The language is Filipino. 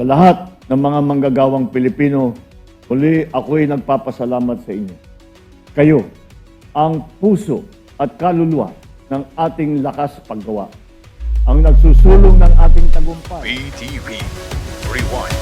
Sa lahat ng mga manggagawang Pilipino, uli ako'y nagpapasalamat sa inyo. Kayo, ang puso at kaluluwa ng ating lakas paggawa, ang nagsusulong ng ating tagumpay. BTV Rewind.